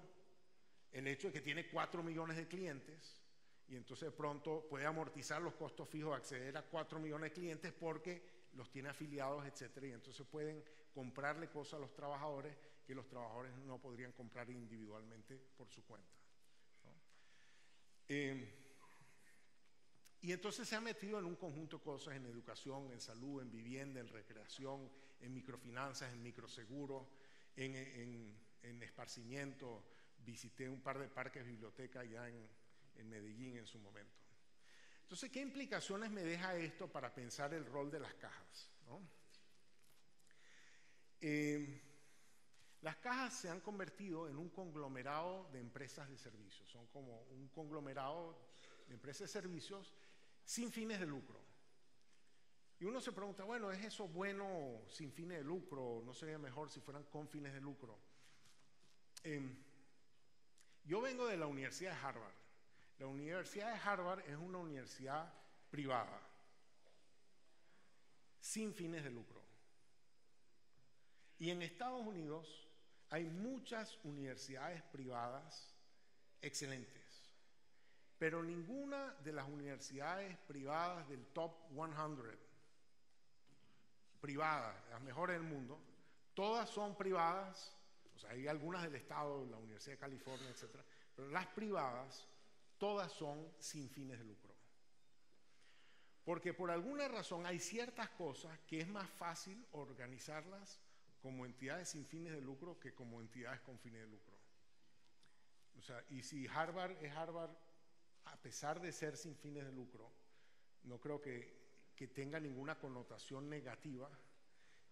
Speaker 1: el hecho de que tiene 4 millones de clientes y entonces de pronto puede amortizar los costos fijos de acceder a 4 millones de clientes porque los tiene afiliados, etcétera, y entonces pueden comprarle cosas a los trabajadores que los trabajadores no podrían comprar individualmente por su cuenta, ¿no? Y entonces se ha metido en un conjunto de cosas en educación, en salud, en vivienda, en recreación, en microfinanzas, en microseguros, en esparcimiento. Visité un par de parques, bibliotecas ya en Medellín en su momento. Entonces, ¿qué implicaciones me deja esto para pensar el rol de las cajas, ¿no? Las cajas se han convertido en un conglomerado de empresas de servicios. Son como un conglomerado de empresas de servicios sin fines de lucro. Y uno se pregunta, bueno, ¿es eso bueno sin fines de lucro? ¿No sería mejor si fueran con fines de lucro? Yo vengo de la Universidad de Harvard. La Universidad de Harvard es una universidad privada, sin fines de lucro. Y en Estados Unidos hay muchas universidades privadas excelentes. Pero ninguna de las universidades privadas del top 100, privadas, las mejores del mundo, todas son privadas, o sea, hay algunas del Estado, la Universidad de California, etc., pero las privadas, todas son sin fines de lucro. Porque por alguna razón hay ciertas cosas que es más fácil organizarlas como entidades sin fines de lucro que como entidades con fines de lucro. O sea, y si Harvard es Harvard, a pesar de ser sin fines de lucro, no creo que tenga ninguna connotación negativa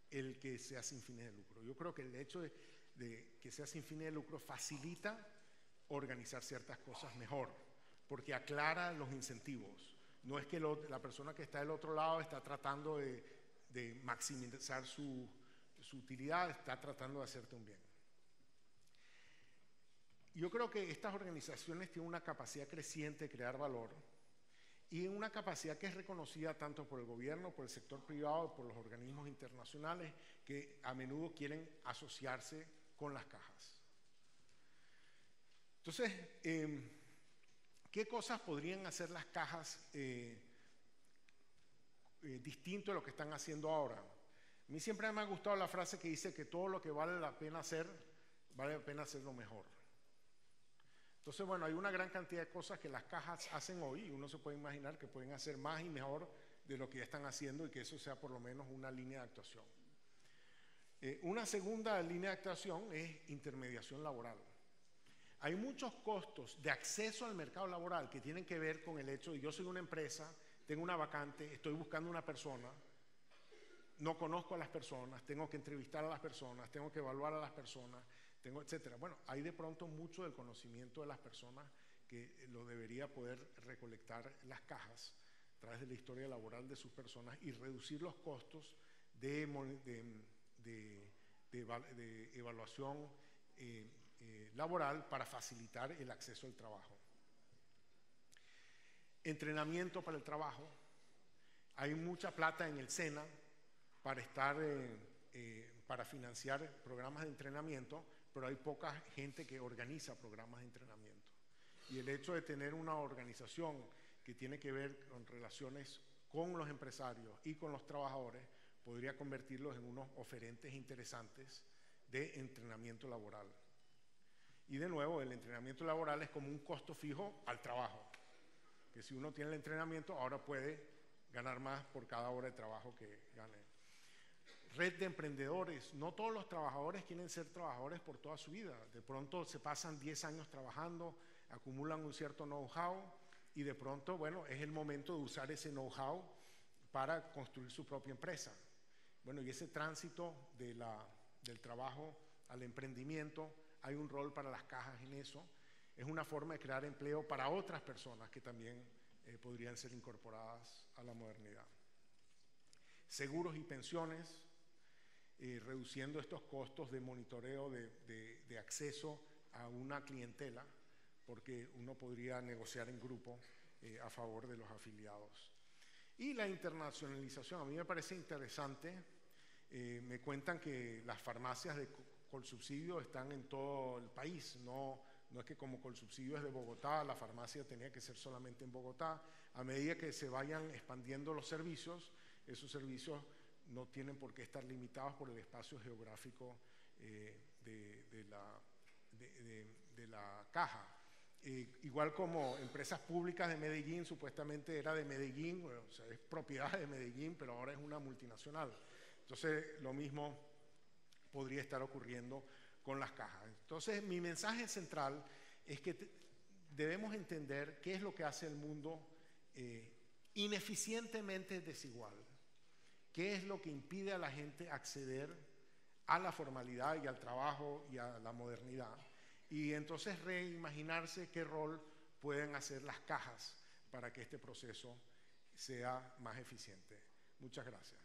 Speaker 1: el que sea sin fines de lucro. Yo creo que el hecho de que sea sin fines de lucro facilita organizar ciertas cosas mejor, porque aclara los incentivos, No es que la persona que está del otro lado está tratando de maximizar su utilidad, está tratando de hacerte un bien. Yo creo que estas organizaciones tienen una capacidad creciente de crear valor y una capacidad que es reconocida tanto por el gobierno, por el sector privado, por los organismos internacionales que a menudo quieren asociarse con las cajas. Entonces, ¿qué cosas podrían hacer las cajas distinto de lo que están haciendo ahora? A mí siempre me ha gustado la frase que dice que todo lo que vale la pena hacer, vale la pena hacerlo mejor. Entonces, bueno, hay una gran cantidad de cosas que las cajas hacen hoy y uno se puede imaginar que pueden hacer más y mejor de lo que ya están haciendo y que eso sea por lo menos una línea de actuación. Una segunda línea de actuación es intermediación laboral. Hay muchos costos de acceso al mercado laboral que tienen que ver con el hecho de yo soy una empresa, tengo una vacante, estoy buscando una persona, no conozco a las personas, tengo que entrevistar a las personas, tengo que evaluar a las personas, etcétera. Bueno, hay de pronto mucho del conocimiento de las personas que lo debería poder recolectar las cajas a través de la historia laboral de sus personas y reducir los costos de evaluación laboral para facilitar el acceso al trabajo. Entrenamiento para el trabajo. Hay mucha plata en el SENA para financiar programas de entrenamiento, pero hay poca gente que organiza programas de entrenamiento. Y el hecho de tener una organización que tiene que ver con relaciones con los empresarios y con los trabajadores podría convertirlos en unos oferentes interesantes de entrenamiento laboral. Y de nuevo, el entrenamiento laboral es como un costo fijo al trabajo, que si uno tiene el entrenamiento ahora puede ganar más por cada hora de trabajo que gane. Red de emprendedores. No todos los trabajadores quieren ser trabajadores por toda su vida. De pronto se pasan 10 años trabajando, acumulan un cierto know-how y de pronto, bueno, es el momento de usar ese know-how para construir su propia empresa. Bueno, y ese tránsito del trabajo al emprendimiento, hay un rol para las cajas en eso. Es una forma de crear empleo para otras personas que también podrían ser incorporadas a la modernidad. Seguros y pensiones. Reduciendo estos costos de monitoreo de acceso a una clientela, porque uno podría negociar en grupo a favor de los afiliados. Y la internacionalización, a mí me parece interesante. Me cuentan que las farmacias de Colsubsidio están en todo el país, no es que como Colsubsidio es de Bogotá, la farmacia tenía que ser solamente en Bogotá. A medida que se vayan expandiendo los servicios, esos servicios no tienen por qué estar limitados por el espacio geográfico de la caja. Igual como empresas públicas de Medellín, supuestamente era de Medellín, bueno, o sea, es propiedad de Medellín, pero ahora es una multinacional. Entonces, lo mismo podría estar ocurriendo con las cajas. Entonces, mi mensaje central es que debemos entender qué es lo que hace el mundo ineficientemente desigual. ¿Qué es lo que impide a la gente acceder a la formalidad y al trabajo y a la modernidad? Y entonces reimaginarse qué rol pueden hacer las cajas para que este proceso sea más eficiente. Muchas gracias.